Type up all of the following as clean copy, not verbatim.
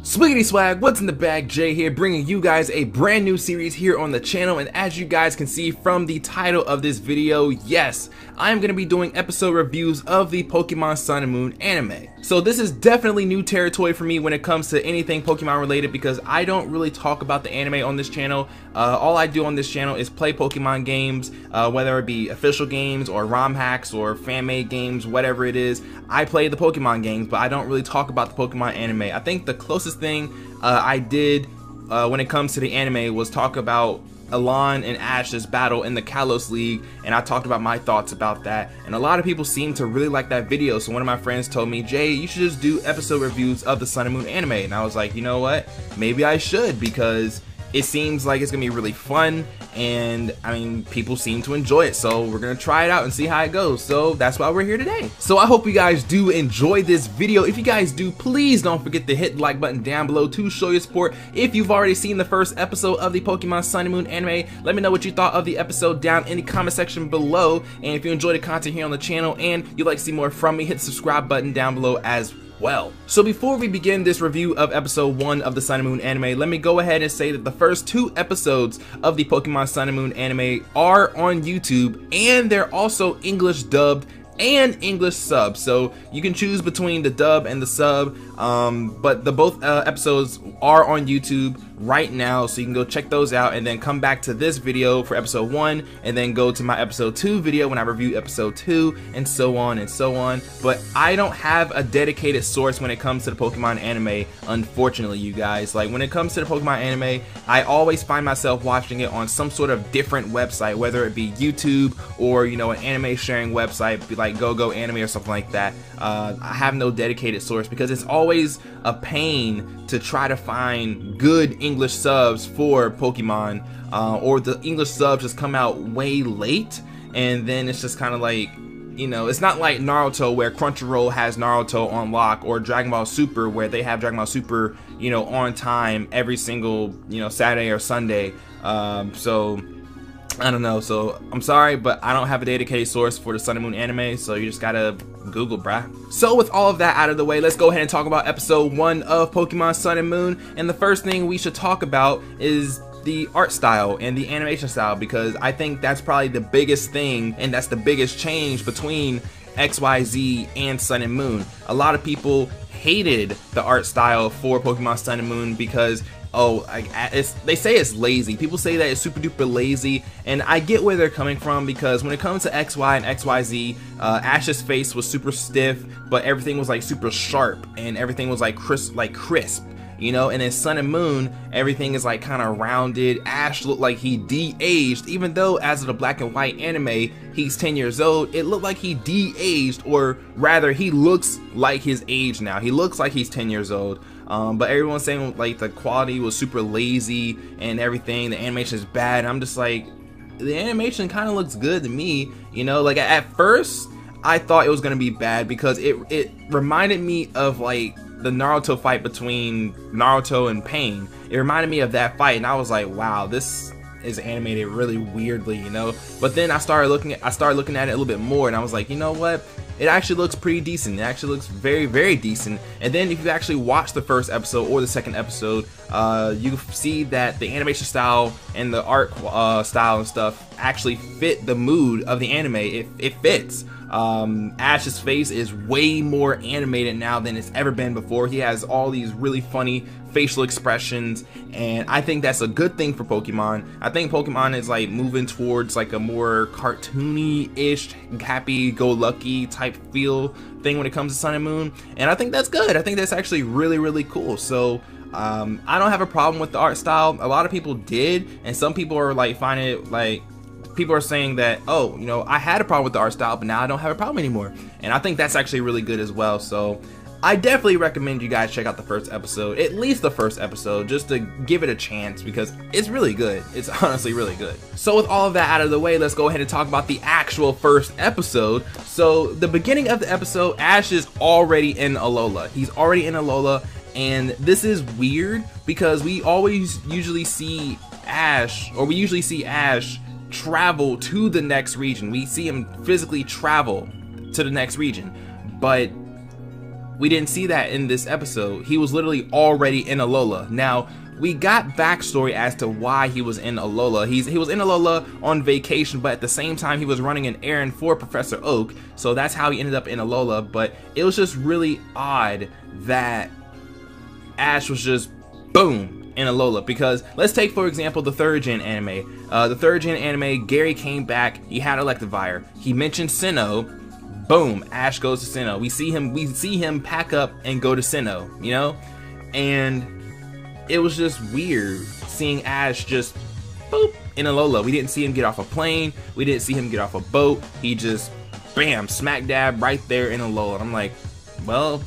Swiggity swag, what's in the bag? Jay here, bringing you guys a brand new series here on the channel, and as you guys can see from the title of this video, yes, I'm going to be doing episode reviews of the Pokemon Sun and Moon anime. So this is definitely new territory for me when it comes to anything Pokemon related, because I don't really talk about the anime on this channel. All I do on this channel is play Pokemon games, whether it be official games or ROM hacks or fan-made games, whatever it is. I play the Pokemon games, but I don't really talk about the Pokemon anime. I think the closest thing I did when it comes to the anime was talk about Alon and Ash's battle in the Kalos League, and I talked about my thoughts about that, and a lot of people seem to really like that video. So one of my friends told me, Jay, you should just do episode reviews of the Sun and Moon anime, and I was like, you know what, maybe I should, because it seems like it's gonna be really fun, and I mean, people seem to enjoy it, so we're gonna try it out and see how it goes. So that's why we're here today. So I hope you guys do enjoy this video. If you guys do, please don't forget to hit the like button down below to show your support. If you've already seen the first episode of the Pokemon Sun and Moon anime, let me know what you thought of the episode down in the comment section below. And if you enjoy the content here on the channel and you'd like to see more from me, hit the subscribe button down below as well. So before we begin this review of episode 1 of the Sun and Moon anime, let me go ahead and say that the first 2 episodes of the Pokemon Sun and Moon anime are on YouTube, and they're also English dubbed and English sub, so you can choose between the dub and the sub, but the both episodes are on YouTube right now, so you can go check those out and then come back to this video for episode 1 and then go to my episode 2 video when I review episode 2, and so on and so on. But I don't have a dedicated source when it comes to the Pokemon anime, unfortunately, you guys. Like, when it comes to the Pokemon anime, I always find myself watching it on some sort of different website, whether it be YouTube or, you know, an anime sharing website like GoGo Anime or something like that. I have no dedicated source because it's always a pain to try to find good English subs for Pokemon, or the English subs just come out way late, and then it's just kind of like, you know, it's not like Naruto where Crunchyroll has Naruto on lock, or Dragon Ball Super where they have Dragon Ball Super, you know, on time every single, you know, Saturday or Sunday. So I don't know, so I'm sorry, but I don't have a dedicated source for the Sun and Moon anime, so you just gotta Google, bruh. So with all of that out of the way, let's go ahead and talk about episode 1 of Pokemon Sun and Moon. And the first thing we should talk about is the art style and the animation style, because I think that's probably the biggest thing, and that's the biggest change between XYZ and Sun and Moon. A lot of people hated the art style for Pokemon Sun and Moon because, oh, they say it's lazy. People say that it's super duper lazy, and I get where they're coming from, because when it comes to XY and XYZ, Ash's face was super stiff, but everything was like super sharp, and everything was like crisp, you know. And in Sun and Moon, everything is like kind of rounded. Ash looked like he de-aged, even though as of the black and white anime, he's 10 years old. It looked like he de-aged, or rather, he looks like his age now. He looks like he's 10 years old. But everyone's saying like the quality was super lazy and everything, the animation is bad, and I'm just like, the animation kind of looks good to me, you know. Like, at first I thought it was gonna be bad because it reminded me of like the Naruto fight between Naruto and Pain. It reminded me of that fight, and I was like, wow, this is animated really weirdly, you know. But then I started looking at it a little bit more, and I was like, you know what, it actually looks pretty decent. It actually looks very, very decent. And then if you actually watch the first episode or the second episode, you see that the animation style and the art style and stuff actually fit the mood of the anime. It fits. Ash's face is way more animated now than it's ever been before. He has all these really funny facial expressions, and I think that's a good thing for Pokemon. I think Pokemon is like moving towards like a more cartoony-ish, happy-go-lucky type feel thing when it comes to Sun and Moon, and I think that's good. I think that's actually really, really cool. So I don't have a problem with the art style. A lot of people did, and some people are like finding it like, people are saying that, oh, you know, I had a problem with the art style, but now I don't have a problem anymore. And I think that's actually really good as well. So I definitely recommend you guys check out the first episode, at least the first episode, just to give it a chance, because it's really good. It's honestly really good. So with all of that out of the way, let's go ahead and talk about the actual first episode. So the beginning of the episode, Ash is already in Alola. He's already in Alola, and this is weird because we usually see Ash travel to the next region. We see him physically travel to the next region, but we didn't see that in this episode. He was literally already in Alola. Now, we got backstory as to why he was in Alola. He was in Alola on vacation, but at the same time he was running an errand for Professor Oak, so that's how he ended up in Alola. But it was just really odd that Ash was just boom in Alola, because let's take for example the 3rd gen anime. The 3rd gen anime, Gary came back, he had Electivire, he mentioned Sinnoh, boom, Ash goes to Sinnoh. We see him pack up and go to Sinnoh, you know? And it was just weird seeing Ash just boop in Alola. We didn't see him get off a plane, we didn't see him get off a boat, he just bam, smack dab right there in Alola. And I'm like, well,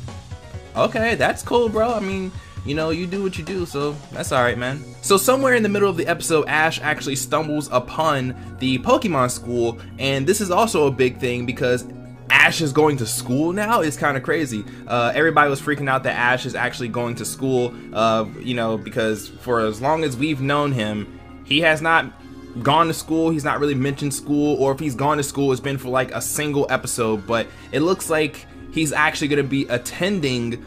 okay, that's cool, bro. I mean, you know, you do what you do, so that's alright, man. So somewhere in the middle of the episode, Ash actually stumbles upon the Pokemon school, and this is also a big thing because Ash is going to school now. It's kind of crazy. Everybody was freaking out that Ash is actually going to school, you know, because for as long as we've known him, he has not gone to school. He's not really mentioned school, or if he's gone to school, it's been for like a single episode. But it looks like he's actually going to be attending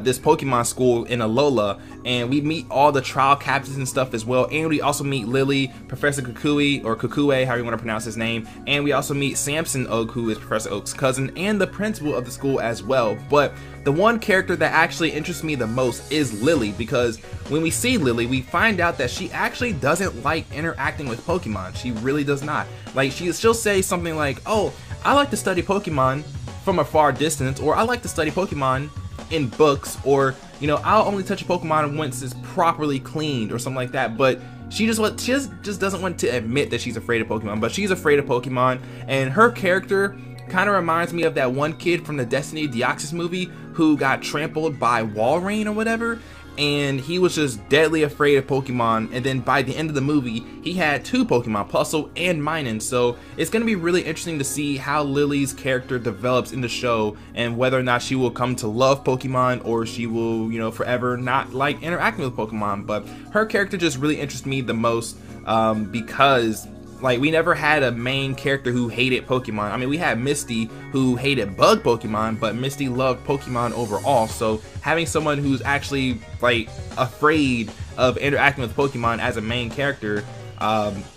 this Pokemon school in Alola, and we meet all the trial captains and stuff as well, and we also meet Lily, Professor Kukui, or Kukue, however you want to pronounce his name, and we also meet Samson Oak, who is Professor Oak's cousin, and the principal of the school as well. But the one character that actually interests me the most is Lily, because when we see Lily, we find out that she actually doesn't like interacting with Pokemon. She really does not. Like, she'll say something like, oh, I like to study Pokemon from a far distance, or I like to study Pokemon in books, or you know, I'll only touch a Pokemon once it's properly cleaned or something like that. But she just doesn't want to admit that she's afraid of Pokemon, but she's afraid of Pokemon. And her character kind of reminds me of that one kid from the Destiny Deoxys movie who got trampled by Walrein or whatever, and he was just deadly afraid of Pokemon. And then by the end of the movie, he had 2 Pokemon, Puzzle and Minun. So it's going to be really interesting to see how Lily's character develops in the show, and whether or not she will come to love Pokemon, or she will, you know, forever not like interacting with Pokemon. But her character just really interests me the most, because like, we never had a main character who hated Pokemon. I mean, we had Misty who hated bug Pokemon, but Misty loved Pokemon overall. So having someone who's actually like afraid of interacting with Pokemon as a main character,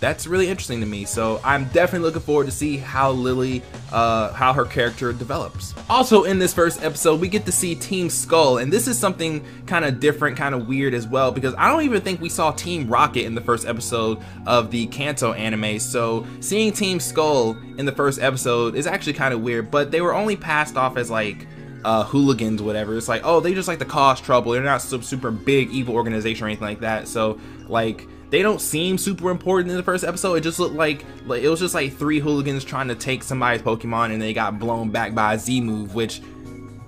that's really interesting to me. So I'm definitely looking forward to see how Lily, how her character develops. Also in this first episode, we get to see Team Skull, and this is something kind of different, kind of weird as well, because I don't even think we saw Team Rocket in the first episode of the Kanto anime. So seeing Team Skull in the first episode is actually kind of weird, but they were only passed off as like hooligans, whatever. It's like, oh, they just like to cause trouble. They're not some super big evil organization or anything like that. So like, they don't seem super important in the first episode. It just looked like it was just like 3 hooligans trying to take somebody's Pokemon, and they got blown back by a Z-move, which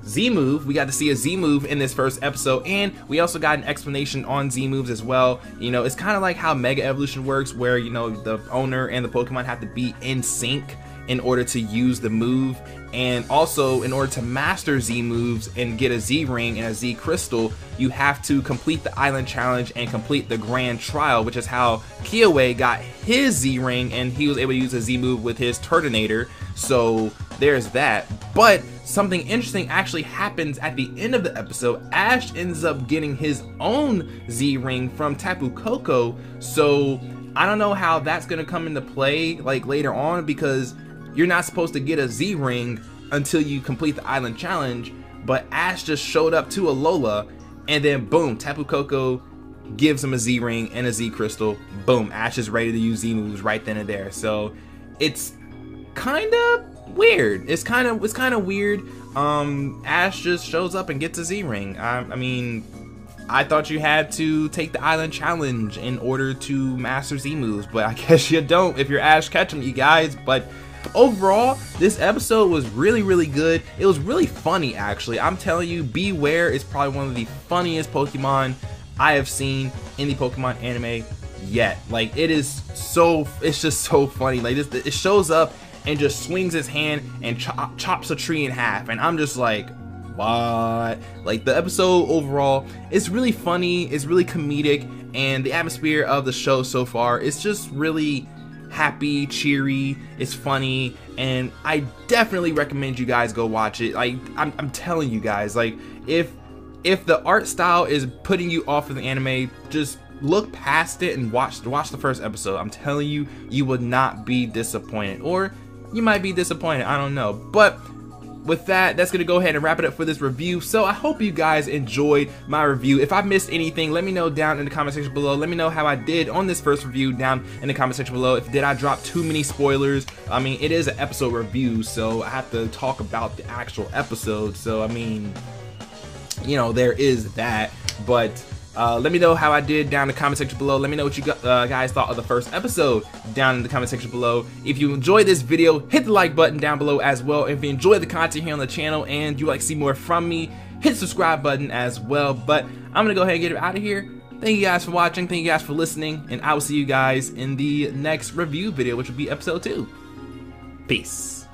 Z-move, we got to see a Z-move in this first episode, and we also got an explanation on Z-moves as well. You know, it's kind of like how Mega Evolution works, where, you know, the owner and the Pokemon have to be in sync in order to use the move, and also in order to master Z moves and get a Z ring and a Z crystal, you have to complete the island challenge and complete the grand trial, which is how Kyoei got his Z ring, and he was able to use a Z move with his Turtonator. So there's that. But something interesting actually happens at the end of the episode. Ash ends up getting his own Z ring from Tapu Koko. So I don't know how that's gonna come into play like later on, because you're not supposed to get a Z ring until you complete the island challenge. But Ash just showed up to Alola, and then boom, Tapu Koko gives him a Z ring and a Z crystal. Boom, Ash is ready to use Z moves right then and there. So it's kind of weird. It's kind of weird. Ash just shows up and gets a Z ring. I mean, I thought you had to take the island challenge in order to master Z moves, but I guess you don't if you're Ash Ketchum, you guys. But overall, this episode was really good. It was really funny, actually. I'm telling you, Beware is probably one of the funniest Pokemon I have seen in the Pokemon anime yet. Like, it's just so funny. Like, it shows up and just swings his hand and chops a tree in half, and I'm just like, what? Like, the episode overall is really funny, it's really comedic, and the atmosphere of the show so far is just really happy, cheery, it's funny, and I definitely recommend you guys go watch it. Like, I'm telling you guys, like, if the art style is putting you off of the anime, just look past it and watch the first episode. I'm telling you, you will not be disappointed, or you might be disappointed, I don't know. But with that, that's gonna go ahead and wrap it up for this review. So I hope you guys enjoyed my review. If I missed anything, let me know down in the comment section below. Let me know how I did on this first review down in the comment section below. Did I drop too many spoilers? I mean, it is an episode review, so I have to talk about the actual episode. So I mean, you know, there is that. But let me know how I did down in the comment section below. Let me know what you guys thought of the first episode down in the comment section below. If you enjoyed this video, hit the like button down below as well. If you enjoyed the content here on the channel and you like to see more from me, hit the subscribe button as well. But I'm gonna go ahead and get it out of here. Thank you guys for watching, thank you guys for listening, and I will see you guys in the next review video, which will be episode 2. Peace.